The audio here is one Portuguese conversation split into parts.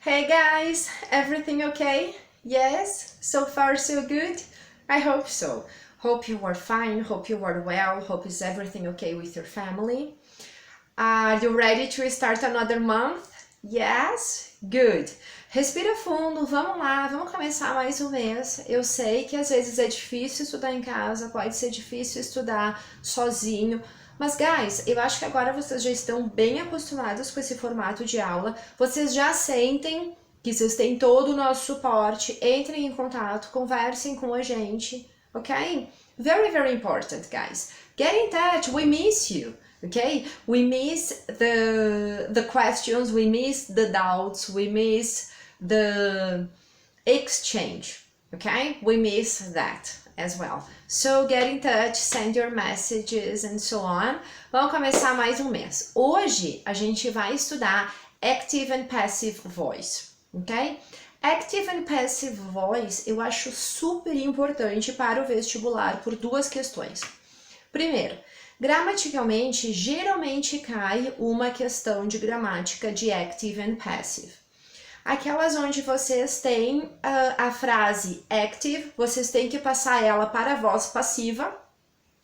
Hey guys, everything okay? Yes? So far so good? I hope so. Hope you are fine, hope you are well, hope is everything okay with your family. Are you ready to start another month? Yes? Good. Respira fundo, vamos lá, vamos começar mais um mês. Eu sei que às vezes é difícil estudar em casa, pode ser difícil estudar sozinho, mas guys, eu acho que agora vocês já estão bem acostumados com esse formato de aula, vocês já sentem que vocês têm todo o nosso suporte, entrem em contato, conversem com a gente, ok? Very, very important, guys. Get in touch, we miss you. Okay, we miss the questions, we miss the doubts, we miss the exchange, okay? We miss that as well. So get in touch, send your messages and so on. Vamos começar mais um mês. Hoje a gente vai estudar Active and Passive Voice, ok? Active and Passive Voice eu acho super importante para o vestibular por duas questões. Primeiro, gramaticalmente, geralmente cai uma questão de gramática de active and passive. Aquelas onde vocês têm a frase active, vocês têm que passar ela para a voz passiva,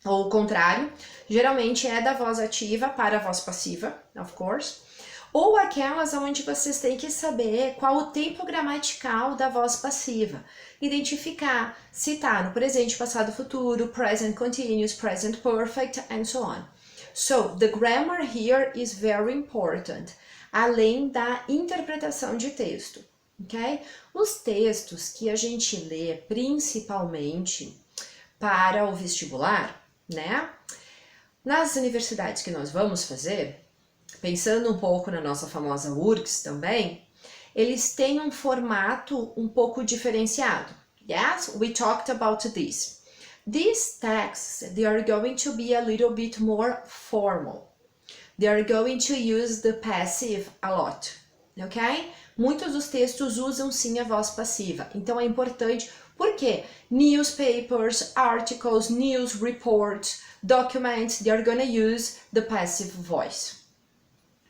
ou o contrário, geralmente é da voz ativa para a voz passiva, of course. Ou aquelas onde vocês têm que saber qual o tempo gramatical da voz passiva. Identificar se está no presente, passado, futuro, present continuous, present perfect, and so on. So, the grammar here is very important, além da interpretação de texto, ok? Os textos que a gente lê, principalmente para o vestibular, né? Nas universidades que nós vamos fazer, pensando um pouco na nossa famosa URGS também, eles têm um formato um pouco diferenciado. Yes, we talked about this. These texts, they are going to be a little bit more formal. They are going to use the passive a lot, ok? Muitos dos textos usam sim a voz passiva, então é importante, porque newspapers, articles, news reports, documents, they are going to use the passive voice.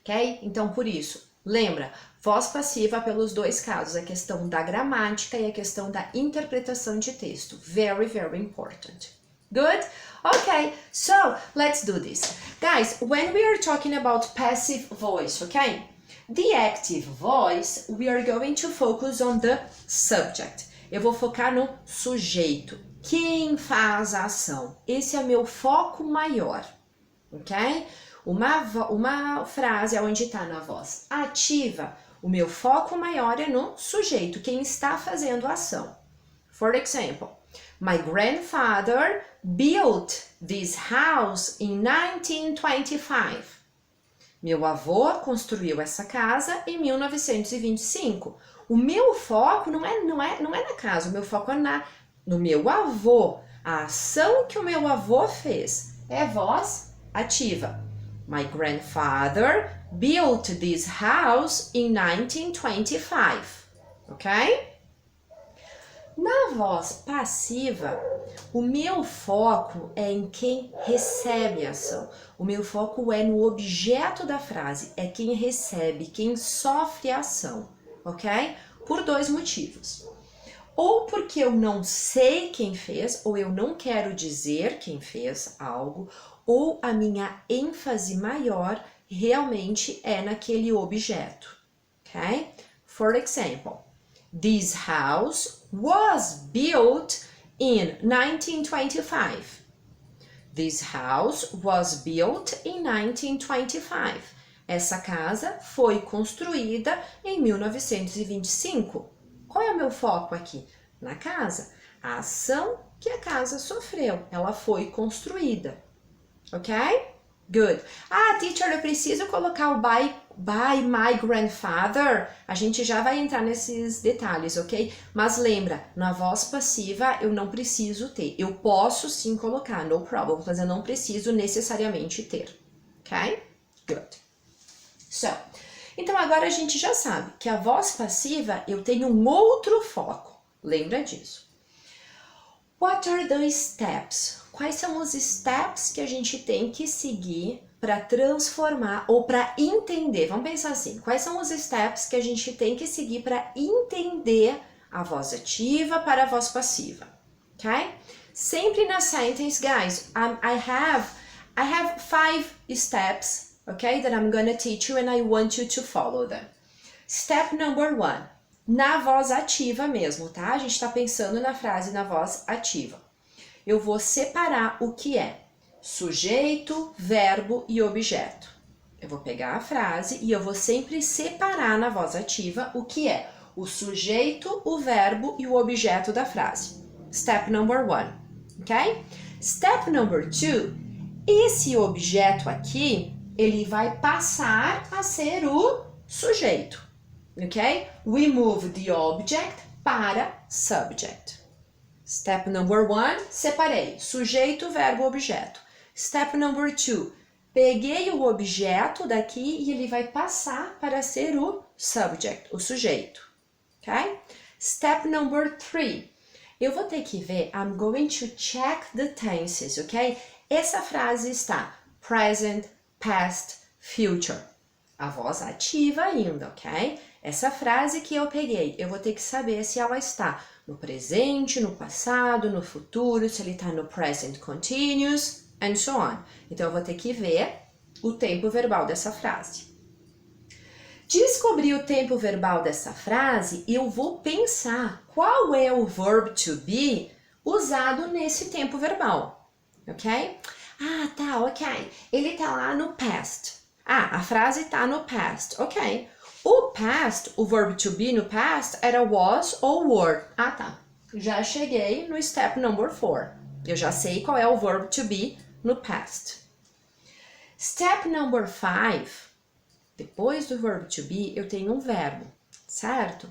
Ok? Então, por isso, lembra, voz passiva pelos dois casos, a questão da gramática e a questão da interpretação de texto. Very, very important. Good? Okay, so let's do this. Guys, when we are talking about passive voice, okay? The active voice, we are going to focus on the subject. Eu vou focar no sujeito. Quem faz a ação? Esse é meu foco maior, ok? Uma frase onde está na voz ativa, o meu foco maior é no sujeito, quem está fazendo a ação. For example, my grandfather built this house in 1925. Meu avô construiu essa casa em 1925. O meu foco não é na casa, o meu foco é no meu avô. A ação que o meu avô fez é voz ativa. My grandfather built this house in 1925, ok? Na voz passiva, o meu foco é em quem recebe a ação. O meu foco é no objeto da frase, é quem recebe, quem sofre a ação, ok? Por dois motivos. Ou porque eu não sei quem fez, ou eu não quero dizer quem fez algo, ou a minha ênfase maior realmente é naquele objeto, ok? For example, this house was built in 1925. This house was built in 1925. Essa casa foi construída em 1925. Qual é o meu foco aqui? Na casa. A ação que a casa sofreu, ela foi construída. Ok? Good. Ah, teacher, eu preciso colocar o by my grandfather? A gente já vai entrar nesses detalhes, ok? Mas lembra, na voz passiva eu não preciso ter. Eu posso sim colocar, no problem, mas eu não preciso necessariamente ter. Ok? Good. So, então agora a gente já sabe que a voz passiva eu tenho um outro foco. Lembra disso. What are the steps? Quais são os steps que a gente tem que seguir para transformar ou para entender. Vamos pensar assim, quais são os steps que a gente tem que seguir para entender a voz ativa para a voz passiva, ok? Sempre na sentence, guys, I have 5 steps, okay, that I'm gonna teach you and I want you to follow them. Step number 1, na voz ativa mesmo, tá? A gente tá pensando na frase na voz ativa. Eu vou separar o que é sujeito, verbo e objeto. Eu vou pegar a frase e eu vou sempre separar na voz ativa o que é o sujeito, o verbo e o objeto da frase. Step number 1, ok? Step number 2, esse objeto aqui, ele vai passar a ser o sujeito, ok? We move the object para subject. Step number 1, separei sujeito, verbo, objeto. Step number 2, peguei o objeto daqui e ele vai passar para ser o subject, o sujeito, ok? Step number 3, eu vou ter que ver, I'm going to check the tenses, ok? Essa frase está present, past, future. A voz ativa ainda, ok? Essa frase que eu peguei, eu vou ter que saber se ela está no presente, no passado, no futuro, se ele está no present continuous, and so on. Então, eu vou ter que ver o tempo verbal dessa frase. Descobrir o tempo verbal dessa frase, eu vou pensar qual é o verb to be usado nesse tempo verbal, ok? Ah, tá, ok. Ele tá lá no past. Ah, a frase tá no past, ok. O past, o verb to be no past era was ou were. Ah, tá. Já cheguei no step number 4. Eu já sei qual é o verb to be no past. Step number 5. Depois do verb to be, eu tenho um verbo, certo?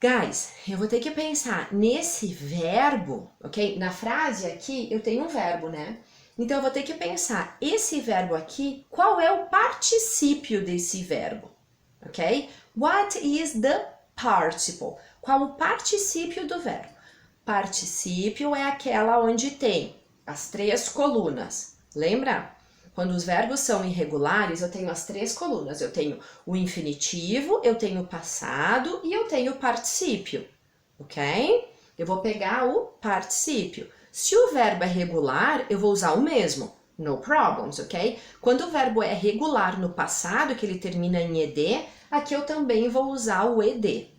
Guys, eu vou ter que pensar nesse verbo, ok? Na frase aqui, eu tenho um verbo, né? Então, eu vou ter que pensar, esse verbo aqui, qual é o particípio desse verbo, ok? What is the participle? Qual o particípio do verbo? Particípio é aquela onde tem as 3 colunas, lembra? Quando os verbos são irregulares, eu tenho as 3 colunas. Eu tenho o infinitivo, eu tenho o passado e eu tenho o particípio, ok? Eu vou pegar o particípio. Se o verbo é regular, eu vou usar o mesmo, no problems, ok? Quando o verbo é regular no passado, que ele termina em ed, aqui eu também vou usar o ed,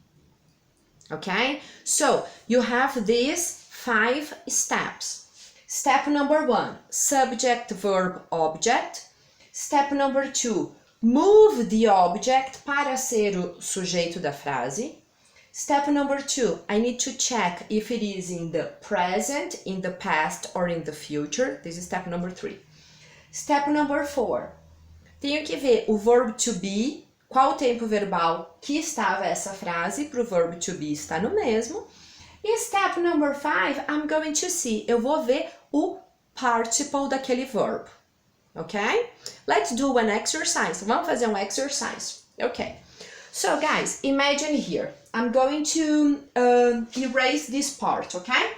ok? So, you have these 5 steps. Step number 1, subject, verb, object. Step number 2, move the object para ser o sujeito da frase. Step number 2, I need to check if it is in the present, in the past, or in the future. This is step number 3. Step number 4, tenho que ver o verb to be, qual o tempo verbal que estava essa frase, para o verb to be estar no mesmo. E step number 5, I'm going to see, eu vou ver o participle daquele verb, ok? Let's do an exercise. Vamos fazer um exercise, ok? So guys, imagine here, I'm going to erase this part, okay?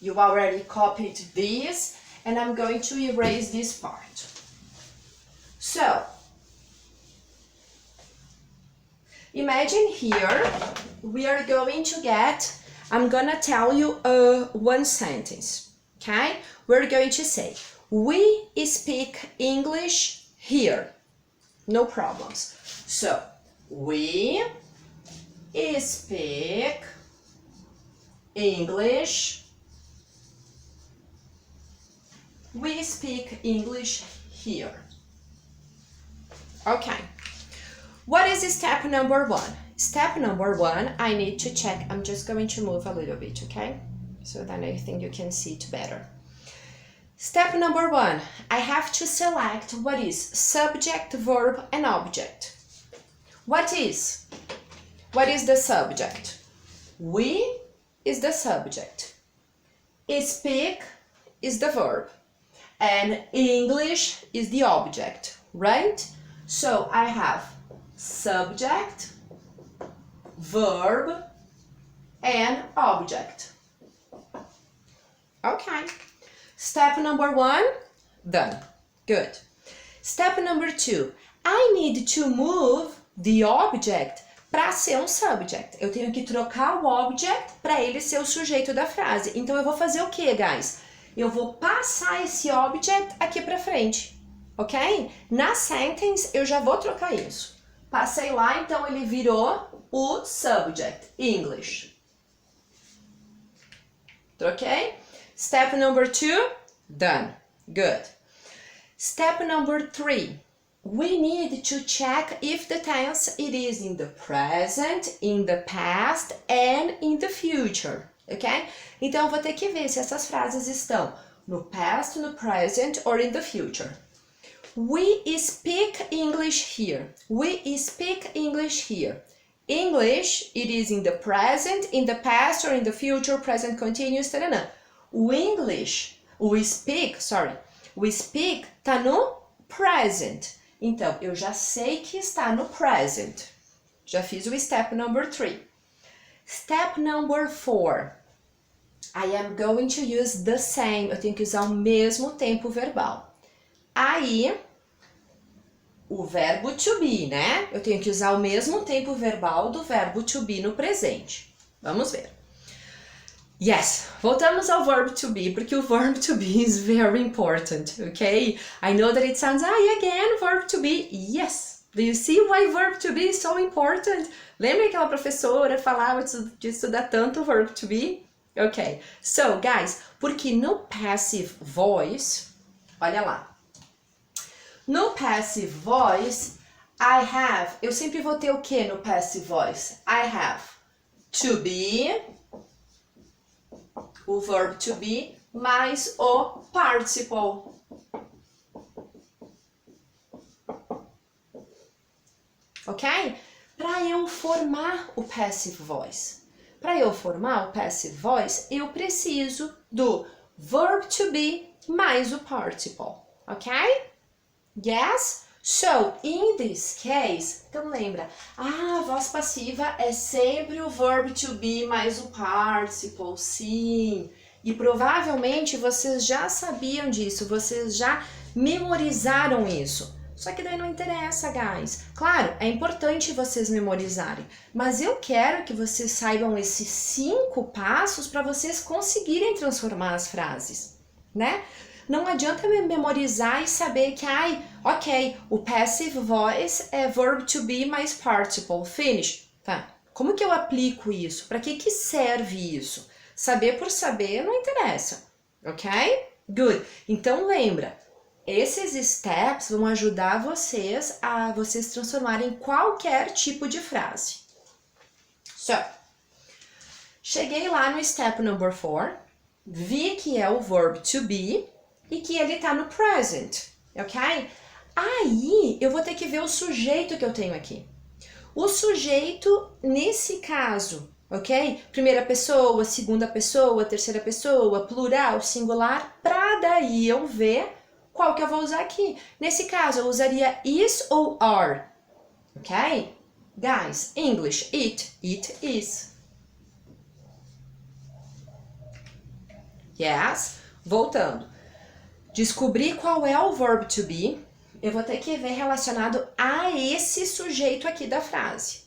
You already copied this, and I'm going to erase this part. So, imagine here, we are going to get, I'm gonna tell you one sentence, okay? We're going to say, we speak English here, no problems. So, we speak English, here. Okay. What is step number 1? Step number 1, I need to check. I'm just going to move a little bit, okay? So then I think you can see it better. Step number 1, I have to select what is subject, verb, and object. What is the subject? We is the subject. Speak is the verb. And English is the object, right? So I have subject, verb, and object. Okay. Step number 1, done. Good. Step number 2. I need to move the object para ser um subject. Eu tenho que trocar o object para ele ser o sujeito da frase. Então eu vou fazer o que, guys? Eu vou passar esse object aqui para frente, ok? Na sentence eu já vou trocar isso. Passei lá, então ele virou o subject, English. Troquei? Step number 2, done. Good. Step number 3. We need to check if the tense it is in the present, in the past and in the future, ok? Então eu vou ter que ver se essas frases estão no past, no present or in the future. We speak English here. We speak English here. English, it is in the present, in the past or in the future, present continuous, taranã. O English, we speak tá no present. Então, eu já sei que está no present. Já fiz o step number 3. Step number 4. I am going to use the same. Eu tenho que usar o mesmo tempo verbal. Aí, o verbo to be, né? Eu tenho que usar o mesmo tempo verbal do verbo to be no presente. Vamos ver. Yes, voltamos ao verb to be, porque o verb to be is very important, okay? I know that it sounds, again, verb to be. Yes, do you see why verb to be is so important? Lembra que aquela professora falava de estudar tanto o verb to be? Ok, so guys, porque no passive voice, olha lá. No passive voice, eu sempre vou ter o que no passive voice? I have to be, o verb to be, mais o participle. Ok? Para eu formar o passive voice. Para eu formar o passive voice, eu preciso do verb to be mais o participle. Ok? Yes? So, in this case, então lembra, a voz passiva é sempre o verb to be mais o participle, sim. E provavelmente vocês já sabiam disso, vocês já memorizaram isso. Só que daí não interessa, guys. Claro, é importante vocês memorizarem, mas eu quero que vocês saibam esses 5 passos para vocês conseguirem transformar as frases, né? Não adianta memorizar e saber que, ok, o passive voice é verb to be mais participle, finish. Tá, como que eu aplico isso? Para que serve isso? Saber por saber não interessa, ok? Good. Então lembra, esses steps vão ajudar vocês a vocês transformarem qualquer tipo de frase. So, cheguei lá no step number 4, vi que é o verb to be e que ele tá no present, ok? Aí eu vou ter que ver o sujeito que eu tenho aqui. O sujeito, nesse caso, ok? Primeira pessoa, segunda pessoa, terceira pessoa, plural, singular, pra daí eu ver qual que eu vou usar aqui. Nesse caso, eu usaria is ou are, ok? Guys, English, it is. Yes? Voltando. Descobrir qual é o verb to be, eu vou ter que ver relacionado a esse sujeito aqui da frase,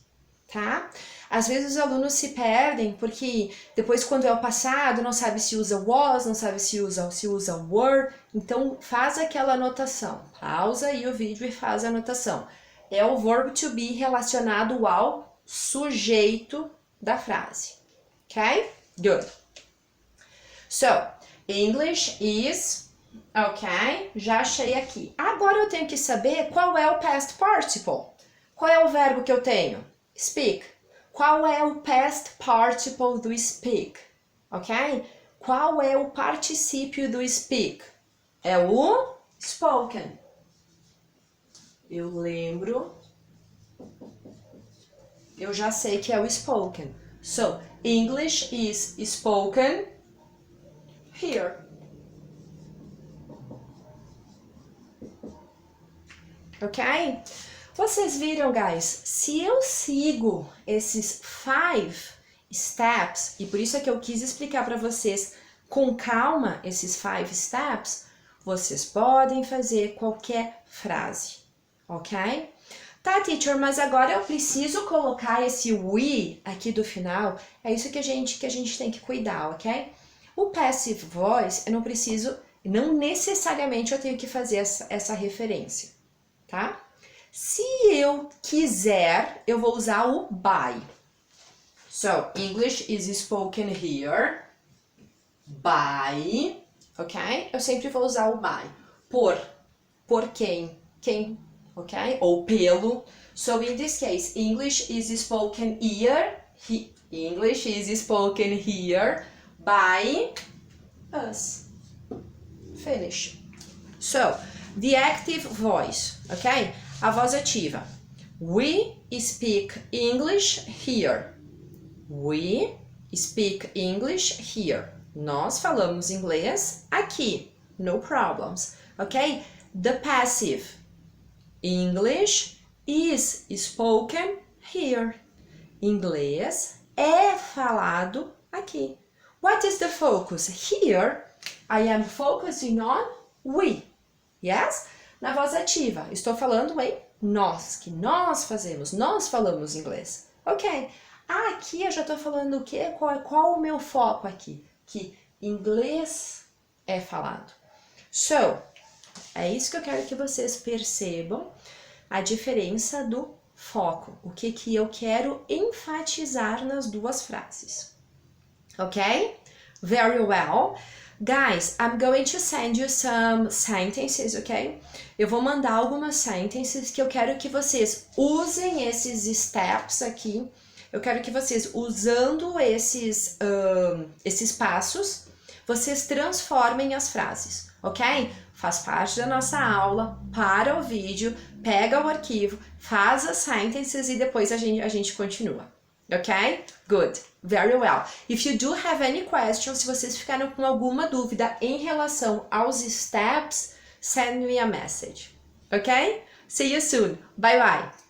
tá? Às vezes os alunos se perdem porque depois quando é o passado não sabe se usa was, não sabe se usa were, então faz aquela anotação, pausa aí o vídeo e faz a anotação. É o verb to be relacionado ao sujeito da frase, ok? Good. So, English is... Ok, já achei aqui. Agora eu tenho que saber qual é o past participle. Qual é o verbo que eu tenho? Speak. Qual é o past participle do speak? Ok? Qual é o particípio do speak? É o spoken. Eu lembro. Eu já sei que é o spoken. So, English is spoken here. Ok? Vocês viram, guys? Se eu sigo esses 5 steps, e por isso é que eu quis explicar para vocês com calma esses 5 steps, vocês podem fazer qualquer frase, ok? Tá, teacher, mas agora eu preciso colocar esse we aqui do final. É isso que a gente tem que cuidar, ok? O passive voice, eu não preciso, não necessariamente eu tenho que fazer essa referência, tá? Se eu quiser, eu vou usar o by. So, English is spoken here by, ok? Eu sempre vou usar o by. Por quem? Quem? Ok? Ou pelo. So in this case, English is spoken here. English is spoken here by us. Finish. So, the active voice, ok? A voz ativa. We speak English here. We speak English here. Nós falamos inglês aqui. No problems, ok? The passive. English is spoken here. Inglês é falado aqui. What is the focus? Here, I am focusing on we. Yes? Na voz ativa, estou falando em nós, que nós fazemos, nós falamos inglês. Ok. Aqui eu já estou falando o quê? Qual o meu foco aqui? Que inglês é falado. So, é isso que eu quero que vocês percebam, a diferença do foco. O que eu quero enfatizar nas duas frases. Ok? Very well. Guys, I'm going to send you some sentences, ok? Eu vou mandar algumas sentences que eu quero que vocês usem esses steps aqui. Eu quero que vocês, usando esses passos, vocês transformem as frases, ok? Faz parte da nossa aula, para o vídeo, pega o arquivo, faz as sentences e depois a gente continua, ok? Good, very well. If you do have any questions, se vocês ficaram com alguma dúvida em relação aos steps, send me a message, ok? See you soon, bye bye!